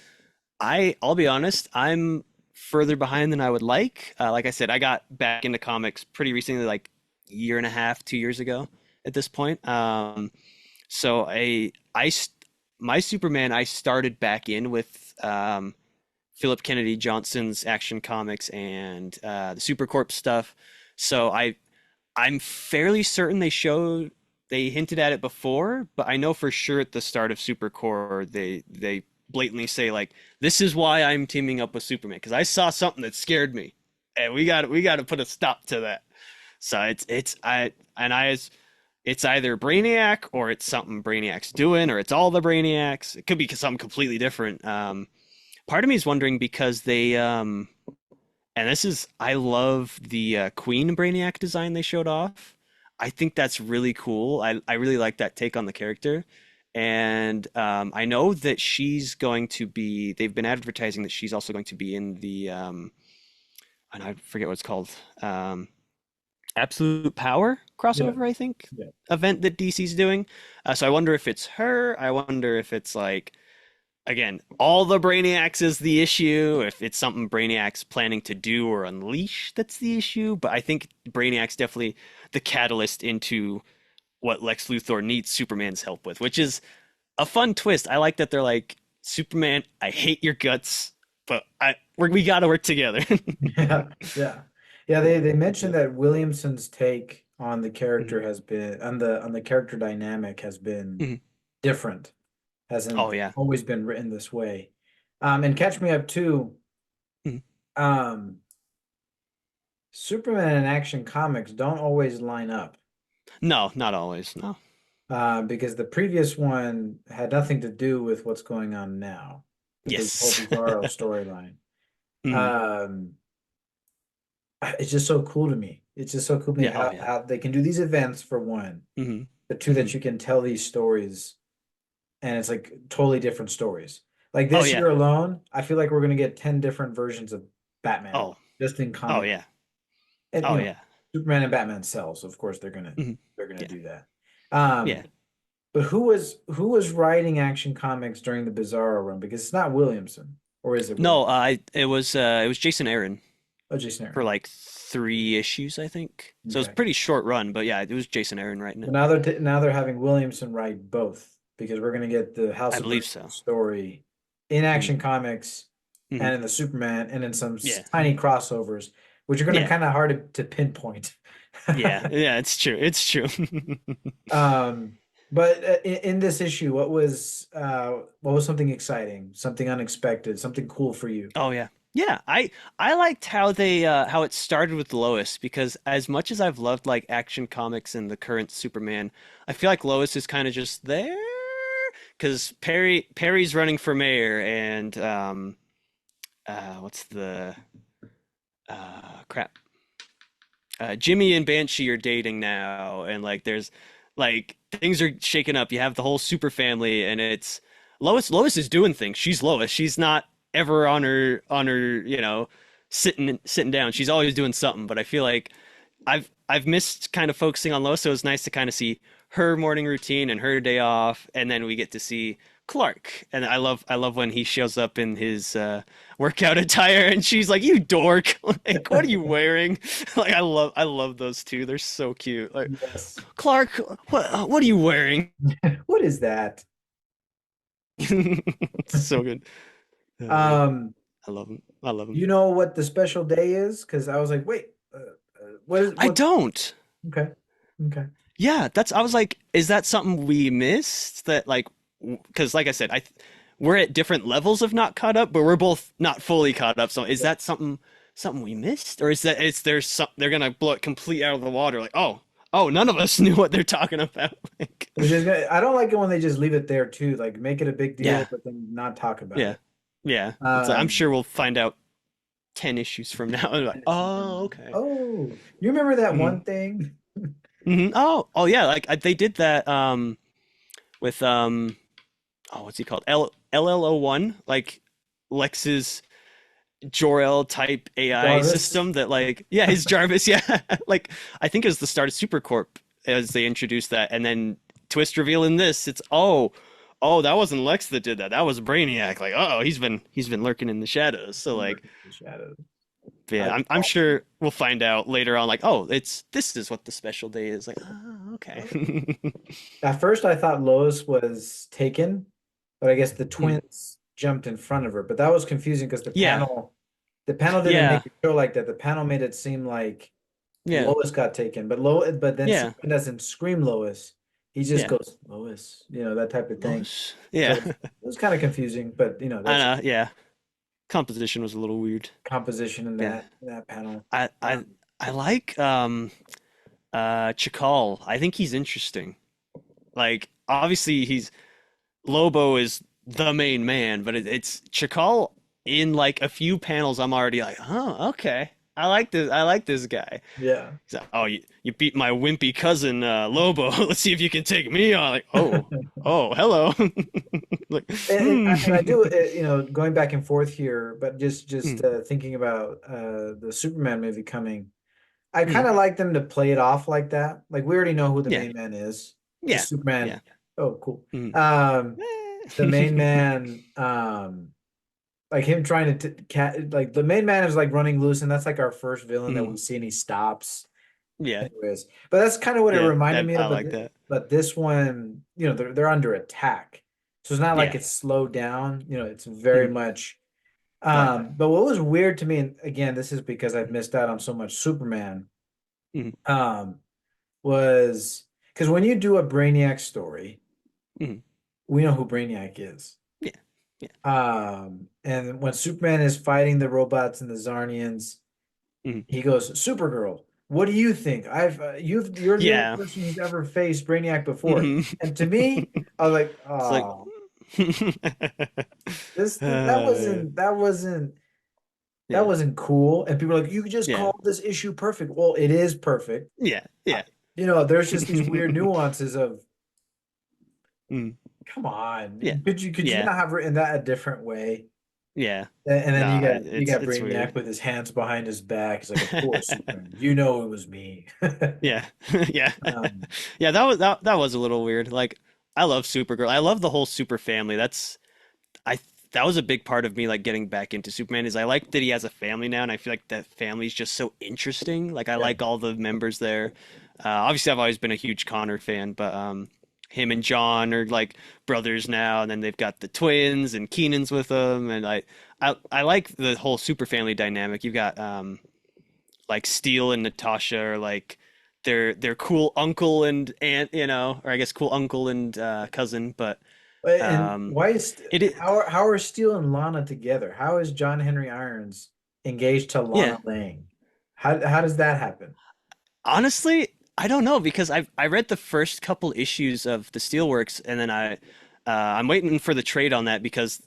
I'll be honest, I'm further behind than I would like. Like I said, I got back into comics pretty recently, like a year and a half, 2 years ago at this point. So my Superman, I started back in with Philip Kennedy Johnson's Action Comics and the Supercorp stuff. So I'm fairly certain they hinted at it before, but I know for sure at the start of Supercorp they blatantly say like this is why I'm teaming up with Superman because I saw something that scared me, and we got to put a stop to that. So it's either Brainiac or it's something Brainiac's doing or it's all the Brainiacs. It could be something completely different. Part of me is wondering because and this is I love the Queen Brainiac design they showed off. I think that's really cool. I really like that take on the character. And I know that she's going to be, they've been advertising that she's also going to be in the, and I forget what it's called, um, Absolute Power Yeah, crossover, I think, yeah. event that DC's doing. So I wonder if it's her. I wonder if it's like, again, all the Brainiacs is the issue, if it's something Brainiac's planning to do or unleash that's the issue. But I think Brainiac's definitely the catalyst into what Lex Luthor needs Superman's help with, which is a fun twist. I like that they're like, Superman, I hate your guts, but we got to work together. Yeah, yeah. Yeah, they mentioned Yep. that Williamson's take on the Mhm. character has been on the character dynamic has been Mhm. different, hasn't Oh yeah. always been written this way. And Catch Me Up too, Mhm. um, Superman and Action Comics don't always line up. No, not always. No. Because the previous one had nothing to do with what's going on now, the whole Yes. Bizarro storyline. Mhm. Um, it's just so cool to me. It's just so cool to me Yeah. Oh how yeah. how they can do these events for one, Mhm. the two Hmm. that you can tell these stories, and it's like totally different stories. Like Oh this yeah. year alone, I feel like we're gonna get 10 different versions of Batman Oh. just in Oh comic. yeah. And Oh yeah. Superman and Batman sells. Of course, Hmm. they're gonna Yeah. do that. Yeah. But who was writing Action Comics during the Bizarro run? Because it's not Williamson, or is it No, William? it was Jason Aaron Oh, Jason for Aaron. like 3 issues, I think. So it's Okay. pretty short run, but yeah, it was Jason Aaron writing But it. now they're having Williamson write both because we're gonna get the I House of believe Brains so. story in Hmm. Action Comics Hmm. and in the Superman and in some Yeah. tiny crossovers, which are gonna Yeah. kind of hard to pinpoint. Yeah. Yeah. It's true. It's true. Um, but in this issue, what was something exciting, something unexpected, something cool for you? Oh yeah. Yeah, I liked how they how it started with Lois because as much as I've loved like Action Comics and the current Superman, I feel like Lois is kind of just there because Perry's running for mayor and what's the crap Jimmy and Banshee are dating now, and like there's like things are shaking up. You have the whole super family, and it's Lois. Lois is doing things. She's Lois. She's not ever on her, sitting down. She's always doing something. But I feel like I've missed kind of focusing on Lois, so it's nice to kind of see her morning routine and her day off, and then we get to see Clark. And I love when he shows up in his workout attire, and she's like, "You dork! Like, what are you wearing?" Like, I love those two. They're so cute. Like, Yes. Clark, what are you wearing? What is that? It's so good. Oh man, Um, I love him. I love do him. you know what the special day is? Because I was like, wait, I what? don't. Okay, okay. Yeah, that's I was like, is that something we missed? That like because like I said, we're at different levels of not caught up, but we're both not fully caught up. So is that something we missed? Or is that it's there's some they're gonna blow it complete out of the water, like, oh, none of us knew what they're talking about. Like I don't like it when they just leave it there too, like make it a big deal, yeah, but then not talk about yeah, it. yeah. It's like I'm Um, sure we'll find out 10 issues from now. And like, oh, okay. oh, you remember that Hmm. one thing? Hmm. Oh yeah, like they did that with oh, what's he called? LLO1, like Lex's Jor-El type AI Jarvis? system that like yeah, his Jarvis, yeah. Like I think it was the start of Supercorp as they introduced that and then twist reveal in this, it's oh, that wasn't Lex that did that. That was Brainiac. Like, oh, he's been lurking in the shadows. So like The shadow. yeah, I I'm sure we'll find out later on like, oh, it's this is what the special day is. Like, oh, okay. At first, I thought Lois was taken, but I guess the Hmm. twins jumped in front of her. But that was confusing because Yeah. the panel didn't make Yeah. it show like that. The panel made it seem like Yeah. Lois got taken, but then Yeah. Superman doesn't scream Lois. He just Yeah. goes Lois, that type of thing. Lois. So Yeah. it was kind of confusing, but I that's know, yeah. Composition was a little weird. composition in Yeah. that panel. I I Um, I like Chakal. I think he's interesting. Like obviously he's Lobo is the main man, but it's Chakal in like a few panels I'm already like, "Oh, okay. I like this guy." yeah. He's like, "Oh, you beat my wimpy cousin Lobo. Let's see if you can take me on." Like, "Oh, hello." Like, And I do, going back and forth here, but just hmm, thinking about the Superman movie coming. I hmm, kind of like them to play it off like that. Like we already know who the yeah. main man is. Yeah. Just Superman. Yeah. Oh, cool. Hmm. The main man, like him trying to like the main man is like running loose, and that's like our first villain that Hmm. we see, and he stops. Yeah. Anyways, but that's kind of what it Yeah. reminded me I of. like that. But this one, they're under attack, so it's not like Yeah. it's slowed down. It's very Hmm. much. I like that. But what was weird to me, and again, this is because I've missed out on so much Superman. Hmm. Um, was because when you do a Brainiac story, Hmm. we know who Brainiac is. Yeah. Yeah. And when Superman is fighting the robots and the Zarnians, Hmm. he goes, "Supergirl, what do you think? You're the only Yeah. person who's ever faced Brainiac before." Hmm. And to me, I was like, It's like, "Oh, this that uh, wasn't that wasn't that yeah. wasn't cool." And people are like, "You just Yeah. called this issue perfect." Well, it is perfect. Yeah. I, Yeah. there's just these weird nuances of, Mm, come yeah. on, could you Yeah. not have written that a different way? Yeah. And then you No, got you got it's weird. Brainiac with his hands behind his back. He's like, "Of course, Superman. You know it was me." Yeah. Yeah. Um, Yeah, that was a little weird. Like I love Supergirl. I love the whole super family. I that was a big part of me like getting back into Superman is I like that he has a family now and I feel like that family's just so interesting. Like I yeah. like all the members there. Obviously I've always been a huge Connor fan, but him and John are like brothers now and then they've got the twins and Keenan's with them and I like the whole super family dynamic. You've got like Steele and Natasha are like their cool uncle and aunt, or I guess cool uncle and cousin, but And um why is it how are Steele and Lana together? How is John Henry Irons engaged to yeah. Lana Lang? How does that happen? Honestly, I don't know because I read the first couple issues of the Steelworks and then I'm waiting for the trade on that because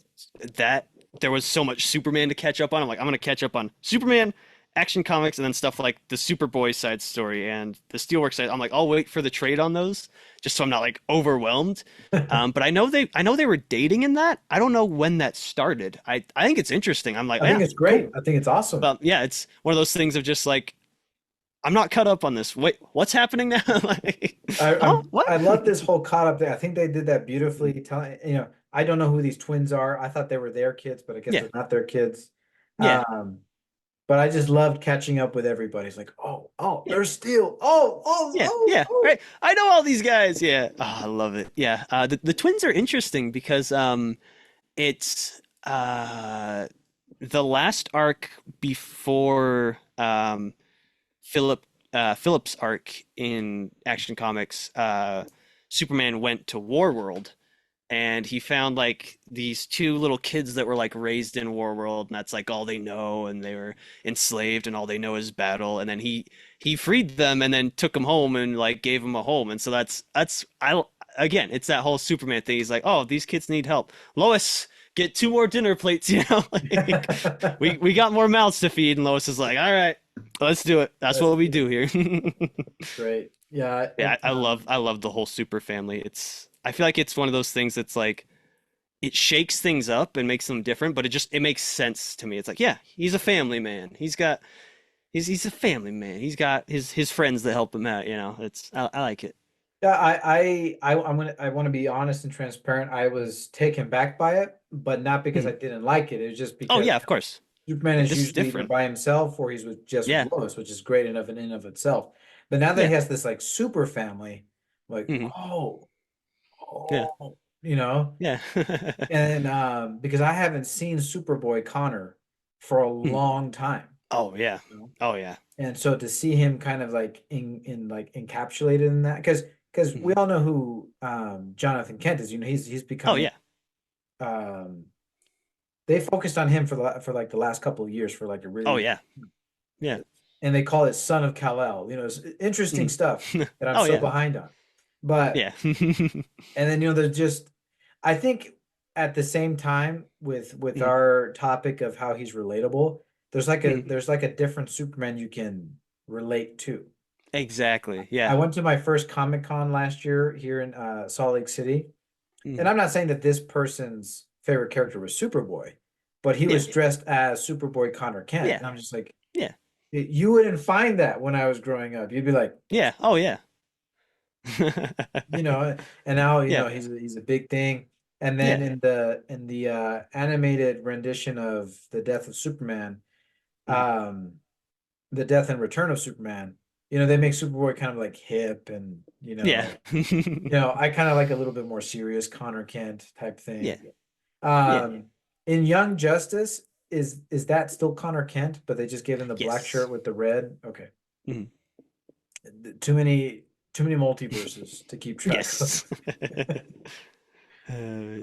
that there was so much Superman to catch up on. I'm like I'm gonna catch up on Superman, Action Comics, and then stuff like the Superboy side story and the Steelworks side. I'm like I'll wait for the trade on those just so I'm not like overwhelmed. But I know they were dating in that. I don't know when that started. I think it's interesting. I'm like I think yeah it's great. cool. I think it's awesome. Well yeah, it's one of those things of just like I'm not caught up on this. Wait, what's happening now? Like, I, huh? I'm What? I love this whole caught up thing. I think they did that beautifully. Telling I don't know who these twins are. I thought they were their kids, but I guess Yeah, they're not their kids. yeah, Um, but I just loved catching up with everybody. It's like, oh, yeah, they're Steel. Oh. yeah. Right. I know all these guys. Yeah. Oh, I love it. Yeah. The twins are interesting because it's the last arc before Philip's arc in Action Comics. Superman went to Warworld and he found like these two little kids that were like raised in Warworld, and that's like all they know, and they were enslaved, and all they know is battle. And then he freed them, and then took them home, and like gave them a home. And so that's I again, it's that whole Superman thing. He's like, oh, these kids need help. Lois, get two more dinner plates, like we got more mouths to feed. And Lois is like, all right, let's do it. That's That's what we do here. great. Yeah, Yeah, and I love the whole super family. I feel like it's one of those things that's like it shakes things up and makes them different, but it makes sense to me. It's like, yeah, he's a family man. He's a family man. He's got his friends that help him out, I like it. yeah, I want to be honest and transparent. I was taken back by it, but not because I Mhm. didn't like it. It was just Oh because yeah, of course. Superman Yeah, is this is usually either different. by himself or he's just with Yeah. Lois, which is great enough in and of itself. But now that he Yeah. has this like super family, like Hmm. Yeah. oh, you know, Yeah. and because I haven't seen Superboy Connor for a Mhm. long time, Oh yeah. you know? Oh yeah. And so to see him kind of like in like encapsulated in that, because we Mhm. all know who Jonathan Kent is. He's Oh becoming yeah. um they focused on him for like the last couple of years for like a Oh really yeah. Yeah. and they call it Son of Kal-El. It's interesting Mhm. stuff that I'm Oh so yeah. behind on. But Yeah. and then there's just I think at the same time with Mhm. our topic of how he's relatable, Mhm. there's like a different Superman you can relate to. Exactly. I Yeah. went to my first Comic Con last year here in Salt Lake City, and Mhm. I'm not saying that this person's favorite character was Superboy, but he Yeah. was dressed as Superboy Connor Kent, Yeah. and I'm just like, Yeah. you wouldn't find that when I was growing up. You'd be like, Yeah. Oh yeah. you know, and now Yeah. he's a big thing. And then Yeah. in the animated rendition of the Death of Superman, Mhm. um, the Death and Return of Superman, they make Superboy kind of like hip and Yeah. I kind of like a little bit more serious Connor Kent type Yeah. thing. Yeah. Um, in Young Justice, is that still Connor Kent, but they just gave him the black shirt Yes. with the red? Okay. Mhm. Too many multiverses to keep track of. Yes.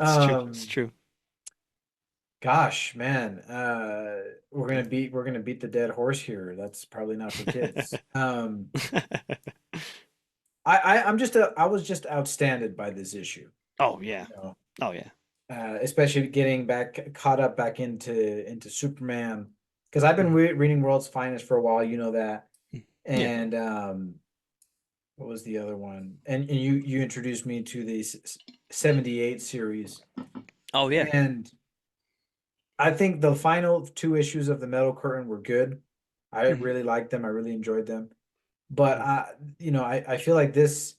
It's true. It's Um, true. gosh, man, we're gonna beat the dead horse here. That's probably not for kids. I was just outstanded by this issue. Oh yeah. You know, Oh yeah. especially getting back caught up back into Superman because I've been Mhm. reading World's Finest for a while. You know that, Yeah. and what was the other one? And you introduced me to the 78 series. Oh yeah. And I think the final two issues of the Metal Curtain were good. I Mhm. really liked them. I really enjoyed them. But Mhm. I feel like this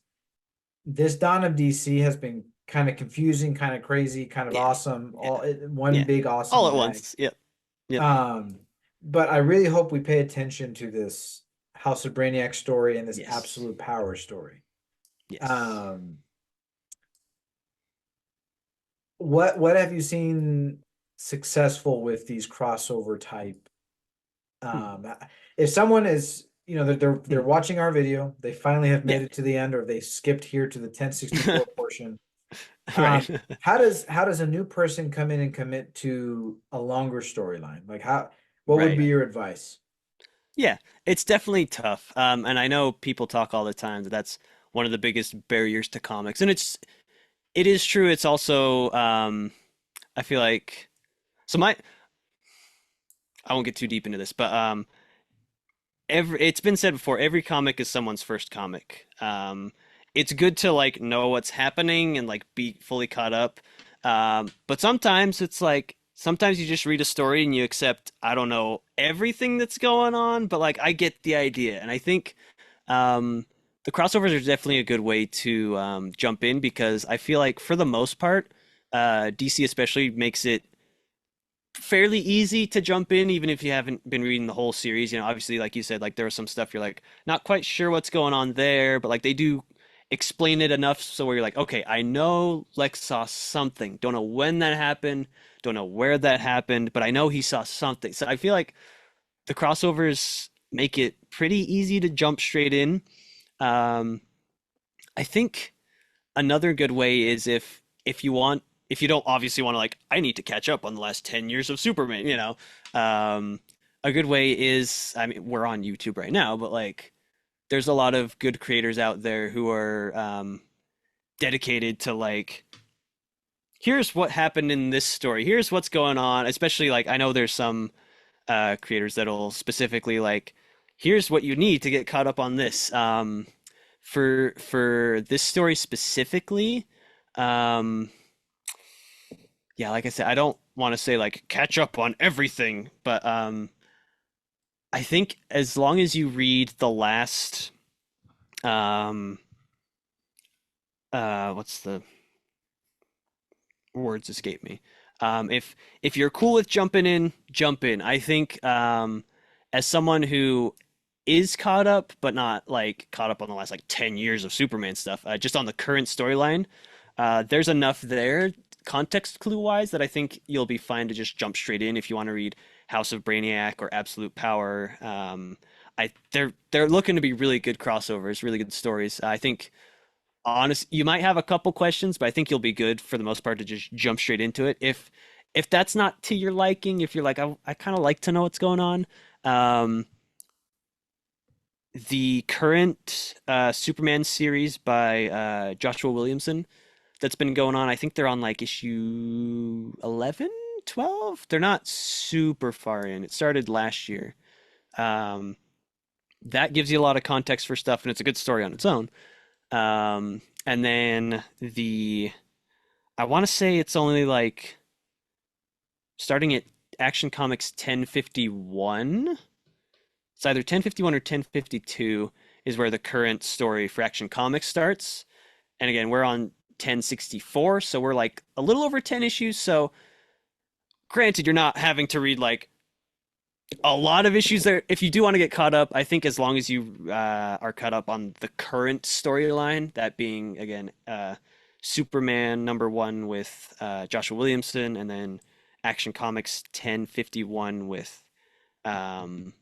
Dawn of DC has been kind of confusing, kind of crazy, kind of Yeah. awesome, Yeah. one Yeah. big All awesome at bag. once. Yep. Yep. Um, but I really hope we pay attention to this House of Brainiac story and this Yes. Absolute Power story. Yes. Um, what have you seen successful with these crossover type? Hmm. Um, if someone is, they're Hmm. watching our video, they finally have Yeah. made it to the end, or they skipped here to the 1064 portion. Right. How does a new person come in and commit to a longer storyline? Like what would Right. be your advice? Yeah, it's definitely tough. And I know people talk all the time that that's one of the biggest barriers to comics. And it is true. It's also I feel like so my I won't get too deep into this, but every it's been said before, every comic is someone's first comic. It's good to like know what's happening and like be fully caught up. But sometimes it's like sometimes you just read a story and you accept I don't know everything that's going on, but like I get the idea. And I think um, the crossovers are definitely a good way to jump in because I feel like for the most part, DC especially makes it fairly easy to jump in, even if you haven't been reading the whole series. You know, obviously, like you said, like there was some stuff you're like not quite sure what's going on there, but like they do explain it enough so where you're like, okay, I know Lex saw something. Don't know when that happened, don't know where that happened, but I know he saw something. So I feel like the crossovers make it pretty easy to jump straight in. Um, I think another good way is if you want if you don't obviously want to like I need to catch up on the last 10 years of Superman, you know. Um a good way is I mean we're on YouTube right now, but like there's a lot of good creators out there who are dedicated to like here's what happened in this story. Here's what's going on, especially like I know there's some creators that'll specifically like here's what you need to get caught up on this. For this story specifically, um yeah, like I said, I don't want to say like catch up on everything, but I think as long as you read the last um what's the words escape me. If you're cool with jumping in, jump in. I think as someone who is caught up, but not like caught up on the last like 10 years of Superman stuff, just on the current storyline, there's enough there, context clue wise, that I think you'll be fine to just jump straight in if you want to read House of Brainiac or Absolute Power. They're looking to be really good crossovers, really good stories. I think honest you might have a couple questions, but I think you'll be good for the most part to just jump straight into it. If that's not to your liking, if you're like I kind of like to know what's going on, um the current Superman series by Joshua Williamson that's been going on, I think they're on like issue 11, 12. They're not super far in. It started last year. Um, that gives you a lot of context for stuff, and it's a good story on its own. And then I want to say it's only like starting at Action Comics 1051. It's either 1051 or 1052 is where the current story for Action Comics starts. And again, we're on 1064, so we're like a little over 10 issues. So granted, you're not having to read like a lot of issues there. If you do want to get caught up, I think as long as you are caught up on the current storyline, that being again Superman #1 with Joshua Williamson, and then Action Comics 1051 with um,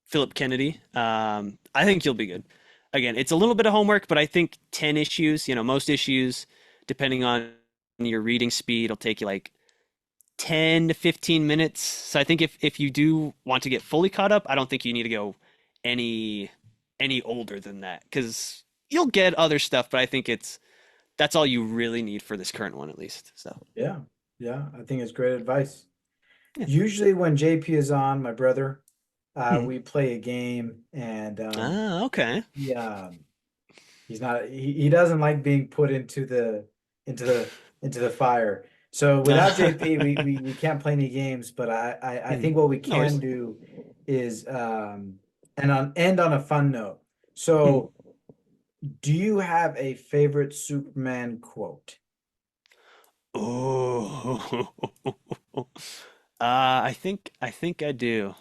Philip Kennedy. I think you'll be good. Again, it's a little bit of homework, but I think 10 issues, you know, most issues, depending on your reading speed, will take you like 10 to 15 minutes. So I think if you do want to get fully caught up, I don't think you need to go any any older than that because you'll get other stuff, but I think that's all you really need for this current one at least. So Yeah, yeah, I think it's great advice. yeah. Usually when JP is on, my brother, Hmm. We play a game, and Ah, okay. he he's not he doesn't like being put into the into the fire. So without JP, we can't play any games. But I Hmm. think what we No worries. can do is and on end on a fun note. Hmm. So, do you have a favorite Superman quote? Oh, I think I do.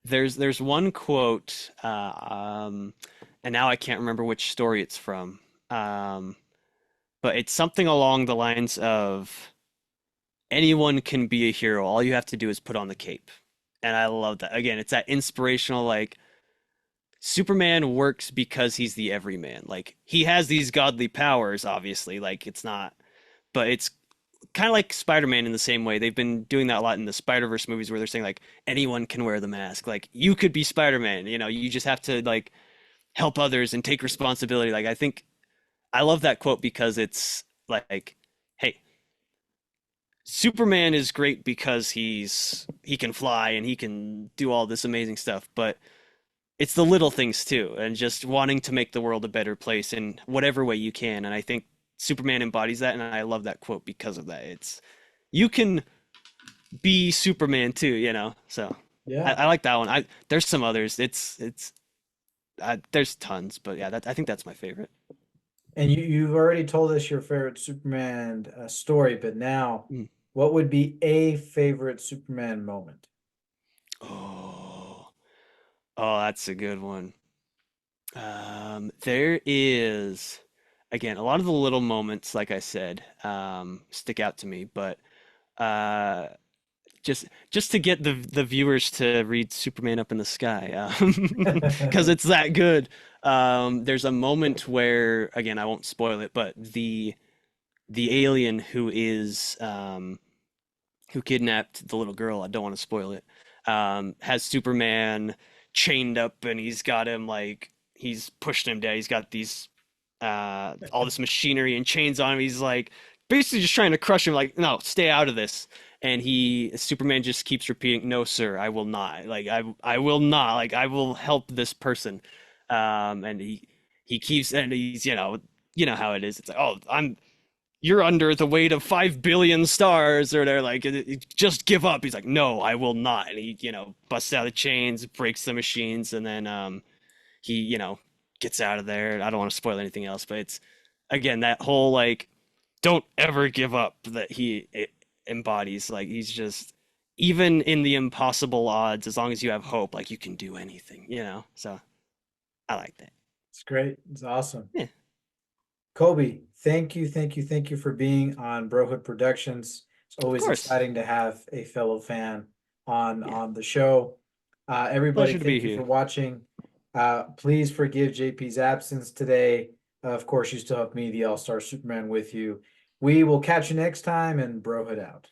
There's one quote, and now I can't remember which story it's from. Um, but it's something along the lines of anyone can be a hero. All you have to do is put on the cape. And I love that. Again, it's that inspirational, like Superman works because he's the everyman. Like he has these godly powers, obviously. Like it's not, but it's kind of like Spider-Man in the same way. They've been doing that a lot in the Spider-Verse movies where they're saying like anyone can wear the mask. Like you could be Spider-Man, you just have to like help others and take responsibility. Like I think I love that quote because it's like, hey, Superman is great because he can fly and he can do all this amazing stuff, but it's the little things too, and just wanting to make the world a better place in whatever way you can. And I think Superman embodies that, and I love that quote because of that. It's you can be Superman too, So Yeah. I like that one. I there's some others. There's tons, but yeah, I think that's my favorite. And you've already told us your favorite Superman story, but now, Mm. what would be a favorite Superman moment? Oh, oh, that's a good one. There is, again, a lot of the little moments, like I said, stick out to me, but uh, just to get the viewers to read Superman up in the sky, because it's that good. There's a moment where, again, I won't spoil it, but the alien who kidnapped the little girl, I don't want to spoil it, has Superman chained up and he's got him like he's pushing him down. He's got these all this machinery and chains on him. He's like basically just trying to crush him, like, no, stay out of this. And Superman just keeps repeating, no, sir, I will not. Like I will not. Like I will help this person. And he keeps and he's you know how it is. It's like, oh, you're under the weight of 5 billion stars, or they're like, just give up. He's like, no, I will not. And he busts out the chains, breaks the machines, and then he gets out of there. I don't want to spoil anything else, but it's again that whole like don't ever give up that it embodies. Like he's just even in the impossible odds, as long as you have hope, like you can do anything. So I like that. It's great. It's awesome. Yeah, Colby, thank you for being on Brohood Productions. It's of always course. exciting to have a fellow fan on Yeah, the show. Everybody, pleasure to be thank you for here. watching. Please forgive JP's absence today. Of course, you still have me, the All-Star Superman, with you. We will catch you next time, and Brohood out.